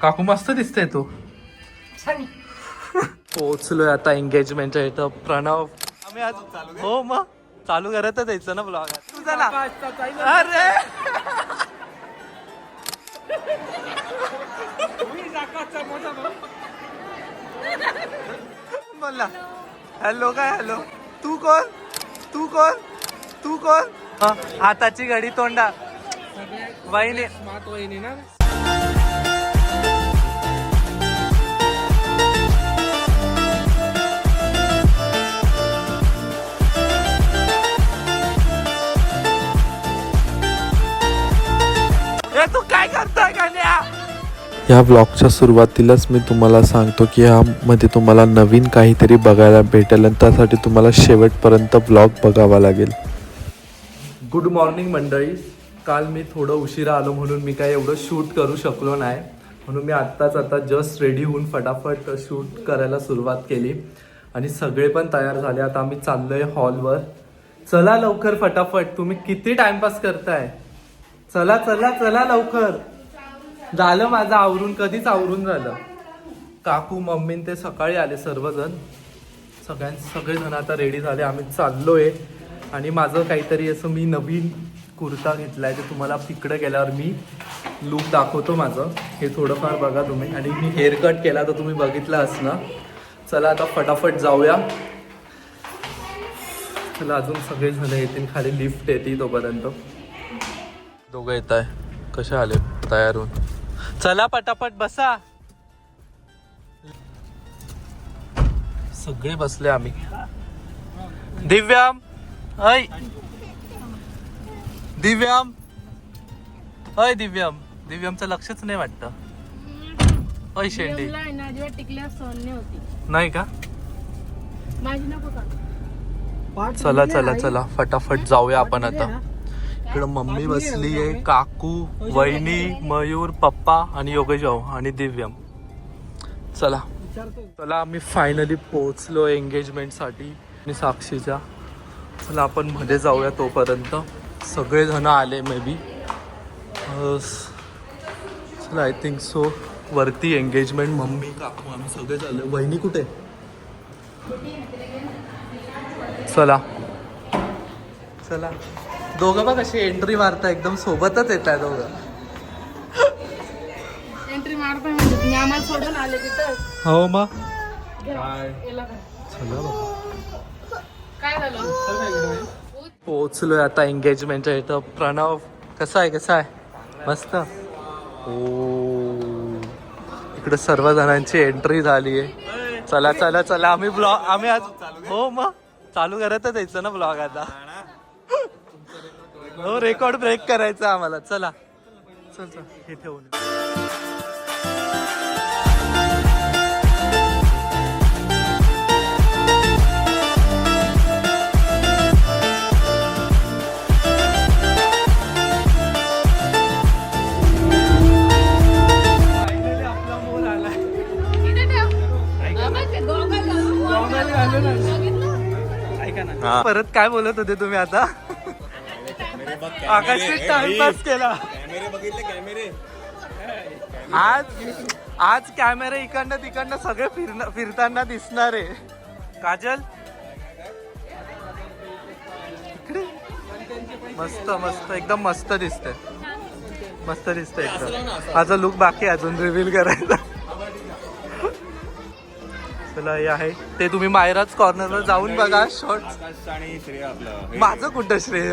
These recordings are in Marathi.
काकू मस्त दिसते तू. पोहोचलोय आता एंगेजमेंटच्या इथं. प्रणव आम्ही आज हो मग चालू करतच यायचं ना ब्लॉग. तुझा ना अरे बोला हॅलो काय हॅलो. तू कोण तू कोण तू कोण. हाताची घडी तोंडा वहिनी वहिनी ना. तू काय करतोय कन्या. या ब्लॉगच्या सुरुवातीलाच मी तुम्हाला सांगतो की ह्यामध्ये तुम्हाला नवीन काहीतरी बघायला भेटेल आणि त्यासाठी तुम्हाला शेवटपर्यंत ब्लॉग बघावा लागेल. गुड मॉर्निंग मंडळी. काल मी थोडं उशिरा आलो म्हणून मी काय एवढं शूट करू शकलो नाही, म्हणून मी आता जस्ट रेडी होऊन फटाफट शूट करायला सुरुवात केली आणि सगळे पण तयार झाले. आता आम्ही चाललोय हॉलवर. चला लवकर फटाफट. तुम्ही किती टाइमपास करताय. चला चला चला लवकर. झालं माझं आवरून, कधीच आवरून झालं. काकू मम्मी ते सकाळी आले सर्वजण. सगळेजण आता रेडी झाले. आम्ही चाललोय आणि माझं काहीतरी असं मी नवीन कुर्ता घेतलाय ते तुम्हाला तिकडे गेल्यावर मी लुक दाखवतो माझं. हे थोडंफार बघा तुम्ही. आणि मी हेअर कट केला तर तुम्ही बघितलं असणार. चला आता फटाफट जाऊया. चला अजून सगळेजण येतील खाली, लिफ्ट येते तोपर्यंत. दोघं येत आहे. कसे आले तयार होऊन. चला पटापट बसा. सगळे बसले आम्ही. दिव्याम ऐ दिव्याम अय दिव्याम. दिव्यामचं लक्षच नाही वाटतं. अय शेंडी नाही का. चला चला चला फटाफट जाऊया आपण आता. इकडं मम्मी बसली आहे, काकू, वहिनी, मयूर, पप्पा आणि योगेश भाऊ आणि दिव्यम. चला चला आम्ही फायनली पोहोचलो एंगेजमेंटसाठी आणि साक्षीच्या. चला आपण मध्ये जाऊया तोपर्यंत. सगळेजण आले मे बी. चला आय थिंक सो. वरती एंगेजमेंट. मम्मी काकू आम्ही सगळे झाले. वहिनी कुठे. चला चला. दोघं बघ अशी एंट्री मारता एकदम सोबतच येत आहे दोघं. एंट्री मारता म्हणजे तुम्ही आम्हाला सोडून आले तिथं. हो मग काय झालं. पोहोचलोय आता एंगेजमेंटच्या इथं. प्रणव कसा आहे मस्त. ओ इकडे सर्व जणांची एंट्री झाली आहे. चला चला चला आम्ही आज हो मग चालू करतच यायचं ना ब्लॉग आता. हो रेकॉर्ड ब्रेक करायचा आम्हाला. चला चल चल हे ठेवून. परत काय बोलत होते तुम्ही आता. आकाशने टाइमपास केला. आज कॅमेरे इकडनं तिकडनं सगळे फिरताना दिसणार आहे. काजल इकडे मस्त मस्त एकदम मस्त दिसते. मस्त दिसते एकदम. माझा लुक बाकी अजून रिव्हील करायचा. चला हे आहे ते. तुम्ही मायराज कॉर्नरवर जाऊन बघा शॉर्ट्स. माझं कुठं श्रेय.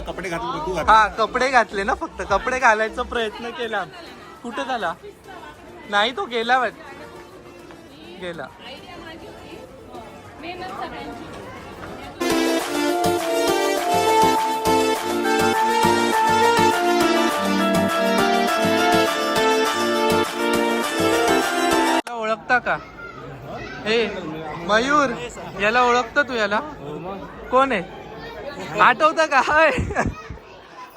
कपडे घातले. हा कपडे घातले ना. फक्त कपडे घालायचा प्रयत्न केला. कुठे झाला नाही तो गेला गेला. ओळखता का. हे मयूर याला ओळखतो तू. याला कोण आहे आठवतं का.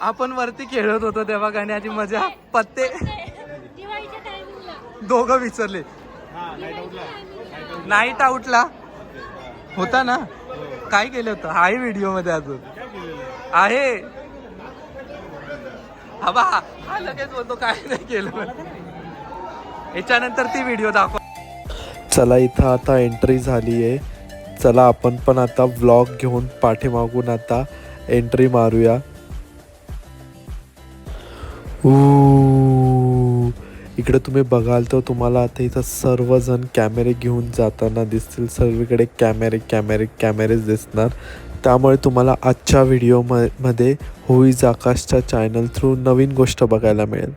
आपण वरती खेळत होतो तेव्हा गाण्याची मजा. पत्ते दोघं विसरले. नाईट आउटला होता ना. काय केलं होतं हाही व्हिडिओ मध्ये अजून आहे. हा लगेच बोलतो काय नाही केलं. याच्यानंतर ती व्हिडिओ दाखव. चला इथं आता एंट्री झाली आहे. चला आपण पण आता व्लॉग घेऊन पाठीमागून आता एंट्री मारूया. इकडे तुम्ही बघाल तर तुम्हाला आता इथं सर्वजण कॅमेरे घेऊन जाताना दिसतील. सर्वीकडे कॅमेरेच दिसणार. त्यामुळे तुम्हाला आजच्या व्हिडिओ मध्ये होईज आकाशच्या चॅनल थ्रू नवीन गोष्ट बघायला मिळेल.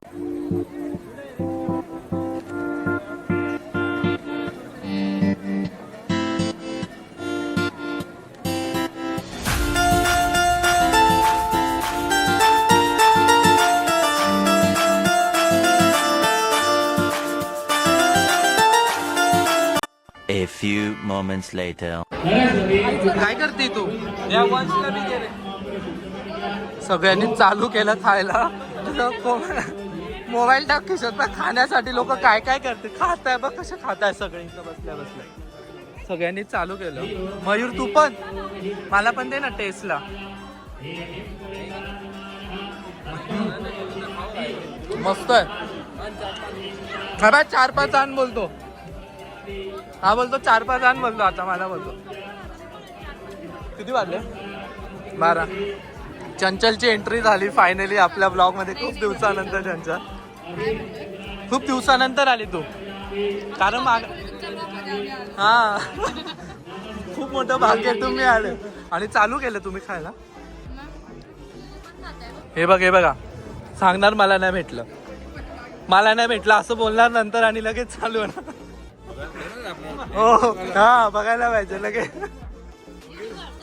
A few moments later. काय करते तू? या वंशला बी गेले. सगळ्यांनी चालू केलं खायला. मोबाईल टाक खिशात. खाण्यासाठी लोक काय काय करते. खाताय बघ कसे खाताय सगळे इथं बसल्या बसल्या. सगळ्यांनी चालू केलं. मयूर तू पण मला पण दे ना टेस्टला. मस्त आहे. 4-5 आण बोलतो. हा बोलतो 4-5 आण बोलतो. आता मला बोलतो. किती वाजले? 12. चंचलची एंट्री झाली फायनली आपल्या ब्लॉग मध्ये. खूप दिवसानंतर चंचल, खूप दिवसानंतर आली तू. कारण हा खूप मोठं भाग्य तुम्ही आले आणि चालू केलं तुम्ही खायला. हे बघा सांगणार मला नाही भेटलं असं बोलणार नंतर आणि लगेच चालू होणार. हो हा बघायला पाहिजे लगेच.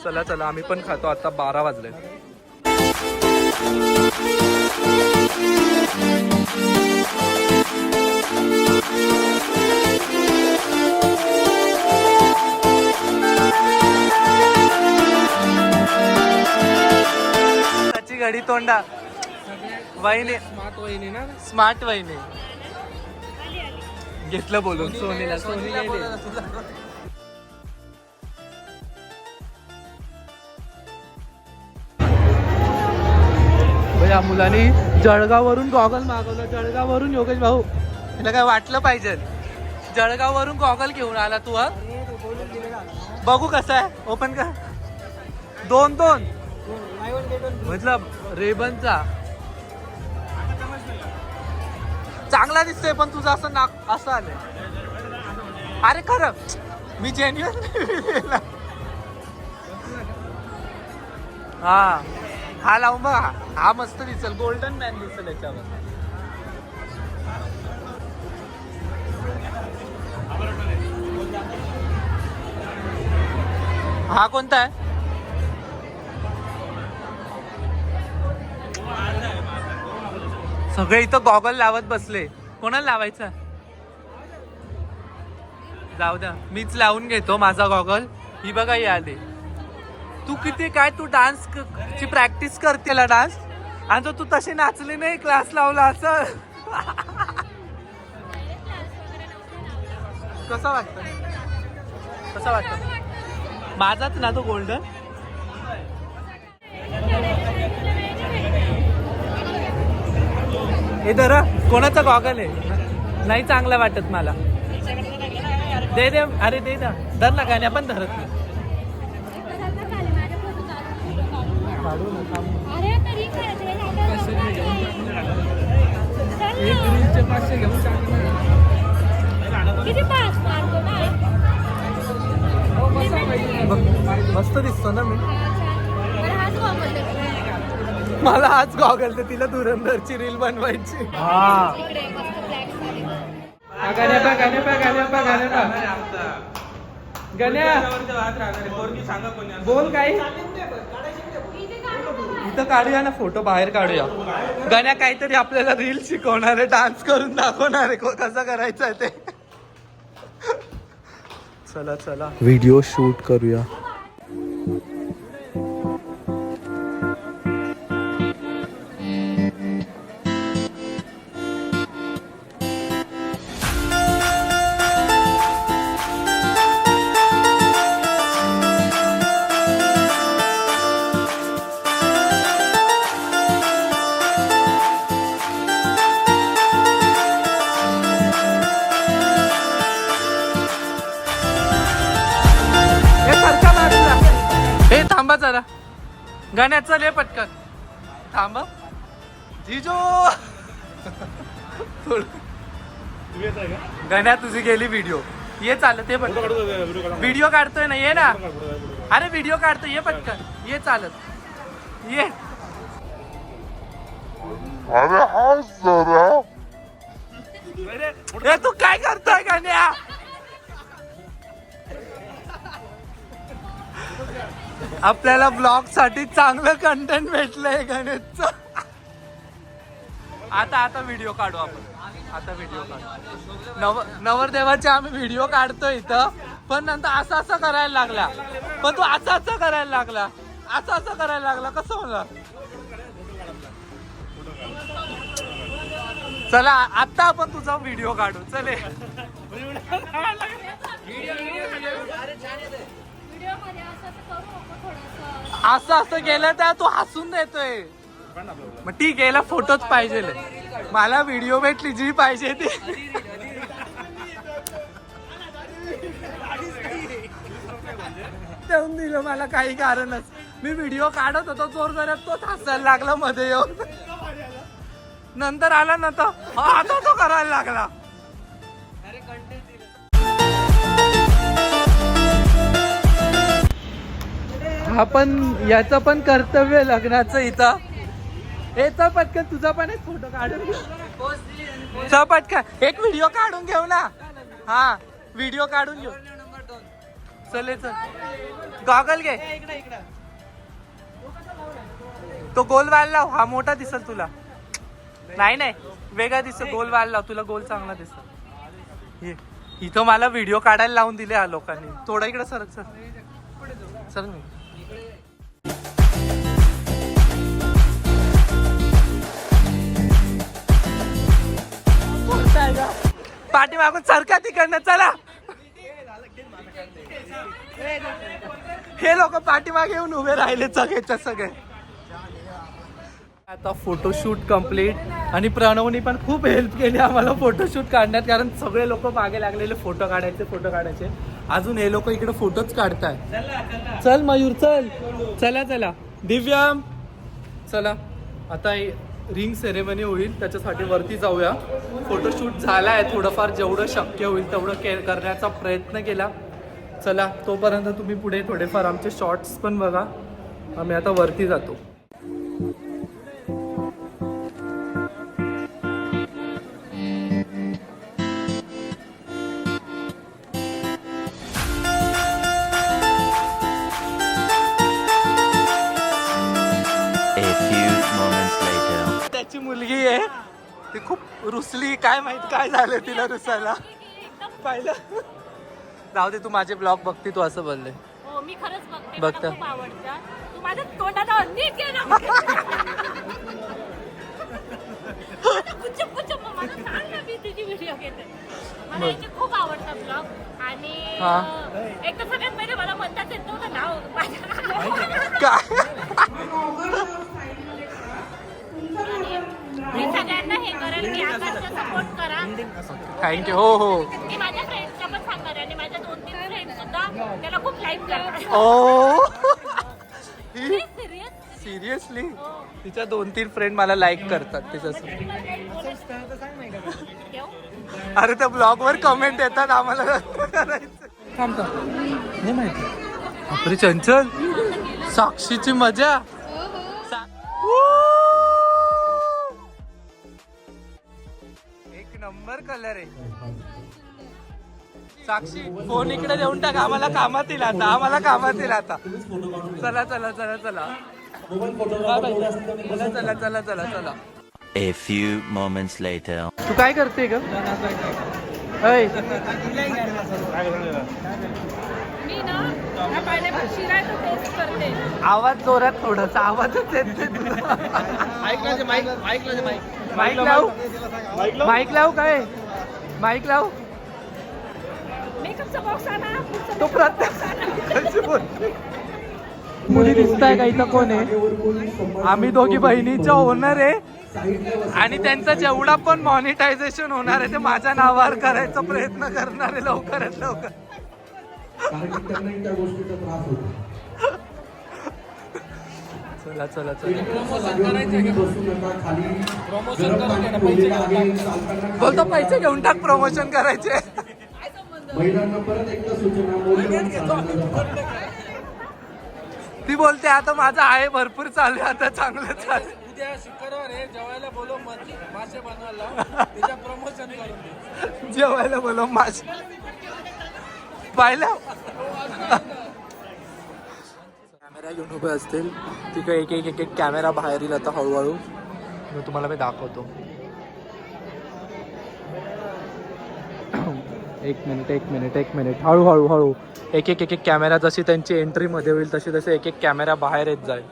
चला आम्ही पण खातो. आता 12 वाजले. त्याची घडी तोंडा वहिनी. स्मार्ट वहिनी घेतलं बोलून. सोनीला या मुलांनी जळगाववरून गॉगल मागवलं. जळगाववरून योगेश भाऊ तुला काय वाटलं पाहिजे. जळगाववरून गॉगल घेऊन आला तू. हा बघू कसं आहे. ओपन कर. 2 मतलब रेबनचा चांगला दिसतोय पण तुझं असं नाक असं आलंय. अरे खरं मी जेन्युअन. हा लावून बघ. हा मस्त दिसेल. गोल्डन मॅन दिसेल याच्यावर. हा कोणता आहे? सगळे इथं गॉगल लावत बसले. कोणाला लावायचा? जाऊ द्या मीच लावून घेतो माझा गॉगल. ही बघा ही आली. तू किती काय तू डान्स ची प्रॅक्टिस करतेला डान्स आणि तू तशी नाचली नाही. क्लास लावला असं. कसं वाटतं माझाच ना तो गोल्डन. हे धर. कोणाचा गॉगल आहे? नाही चांगला वाटत मला. दे अरे दे ना. धर ना. गाण्या पण धरत नाही. मस्त दिसतो ना मी. मला आज गॉगल. तर तिला धुरंधरची रील बनवायची. बोल काय इथं काढूया ना फोटो. बाहेर काढूया. गण्या काहीतरी आपल्याला रील शिकवणार आहे. डान्स करून दाखवणार आहे कसं करायचं ते. चला व्हिडिओ शूट करूया. थांबा जरा. गाण्यात चल ये पटकन. थांब जिजो. गाण्यात तुझी गेली व्हिडिओ. ये चालत ये पटकन. व्हिडिओ काढतोय ना, ये ना. अरे व्हिडिओ काढतोय, ये पटकन. ये चालत ये. अरे तू काय करतोय गाण्या. आपल्याला ब्लॉग साठी चांगलं कंटेंट भेटलंय गणेशचं. आता व्हिडिओ काढू आपण. आता व्हिडिओ काढू. नवरदेवाचे आम्ही व्हिडिओ काढतोय इथं. पण नंतर असं करायला लागला. पण तू असं करायला लागला. असं करायला लागला. कसं होणार. चला आता आपण तुझा व्हिडिओ काढू. चले. असं केलं तर तू हसून देतोय. मग ठीक आहे, फोटोच पाहिजे. मला व्हिडिओ भेटली जी पाहिजे ती. देऊन दिलं मला काही कारणच. मी व्हिडिओ काढत होतो जोर जोरात, तोच हसायला लागला मध्ये येऊन. नंतर आला ना तर आता तो करायला लागला. आपण याचं पण कर्तव्य लग्नाचं इथं. याचा पटकन तुझा पण एक फोटो काढून घेऊ. पटकन एक व्हिडिओ काढून घेऊ ना. हा व्हिडिओ काढून घेऊ. चल चल. गॉगल घे. तो गोल वाल लाव. हा मोठा दिसल तुला. नाही वेगळा दिसतो. गोल वाल लाव. तुला गोल चांगला दिसतो. इथं मला व्हिडिओ काढायला लावून दिले हा लोकांनी. थोडा इकडे सरक. सर पाठीमागून सरका तिकडनं. चला. हे लोक पाठीमागे येऊन उभे राहिले सगळे. आता फोटोशूट कम्प्लीट. आणि प्रणवनी पण खूप हेल्प केली आम्हाला फोटोशूट काढण्यात. कारण सगळे लोक मागे लागलेले फोटो काढायचे. अजून हे लोक इकडे फोटोच काढताय. चल मयूर चल. चला दिव्यम चला. आता रिंग सेरेमनी होईल, त्याच्यासाठी वरती जाऊया. फोटोशूट झालाय. थोडंफार जेवढं शक्य होईल तेवढं करण्याचा प्रयत्न केला. चला तोपर्यंत तुम्ही पुढे थोडेफार आमचे शॉर्ट्स पण बघा. आम्ही आता वरती जातो. त्याची मुलगी आहे ती खूप रुसली. काय माहित काय झालं तिला रुसायला. पाहिलं. जाऊ दे, तू माझे ब्लॉग बघते. तू असं बोलले. हो मी खरंच बघते. बघता. मला खूप आवडतं. तू माझ्या तोंडाला नीट घे ना. कुचप मला सांग ना, मी तुझी व्हिडिओ घेते. मला याचे खूप आवडतं ब्लॉग. आणि एक तर सगळ्यात पहिले मला म्हणतात येत नव्हतं नाव मी सगळ्यांना हे करेल की आकाशचा सपोर्ट करा. थँक्यू. हो मी माझ्या फ्रेंड्सला पण सांगणार. आणि माझ्या 2-3 फ्रेंड्स सुद्धा त्याला खूप लाईक करतात. ओ सिरियस. सिरियसली तिच्या 2-3 फ्रेंड मला लाईक करतात तिच्यासोबत. अरे त्या ब्लॉग वर कमेंट येतात आम्हाला करायचं. थांबता नाही माहिती. आपली चंचल साक्षीची मजा. एक नंबर कलर आहे. साक्षी फोन इकडे देऊन टाक. आम्हाला कामात येईल आता. चला चला. A few moments later. तू काय करते ग. मी ना हा पायनॅपल शिरा तो टेस्ट करते. आवाज जोरात. थोडासा आवाजच येत नाही तुला. माईक लाव काय. माईक लाव. मेकअपचा बॉक्स आणा. तो प्रत्येक मुली दिसताय का इथं. कोण आहे. आम्ही दोघी बहिणीच्या ओनर आहे. आणि त्यांचं जेवढा पण मॉनिटायझेशन होणार आहे ते माझ्या नावावर करायचा प्रयत्न करणार आहे लवकरात लवकर. चला चला चला बोलतो पैसे घेऊन टाक प्रमोशन करायचे ती बोलते आता माझं आहे भरपूर चालू आहे आता चांगलं चालू उद्या शुक्रवार आहे जेवायला बोलव मासे बनवायला त्याच्या प्रमोशन करून जेवायला बोलव मासे पाहिलं कॅमेरा घेऊन उभे असतील तिकडे एक एक एक एक कॅमेरा बाहेर येईल आता हळूहळू मी तुम्हाला मी दाखवतो एक मिनिट हळूहळू हळू एक एक कॅमेरा जशी त्यांची एंट्री मध्ये होईल तशी तसे एक एक कॅमेरा बाहेर येत जाईल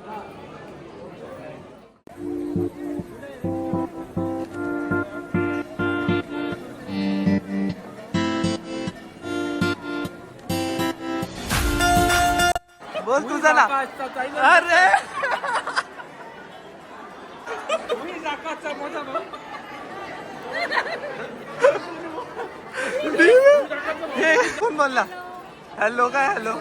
बोल तुझा ना अरे कोण बोलला हॅलो काय हॅलो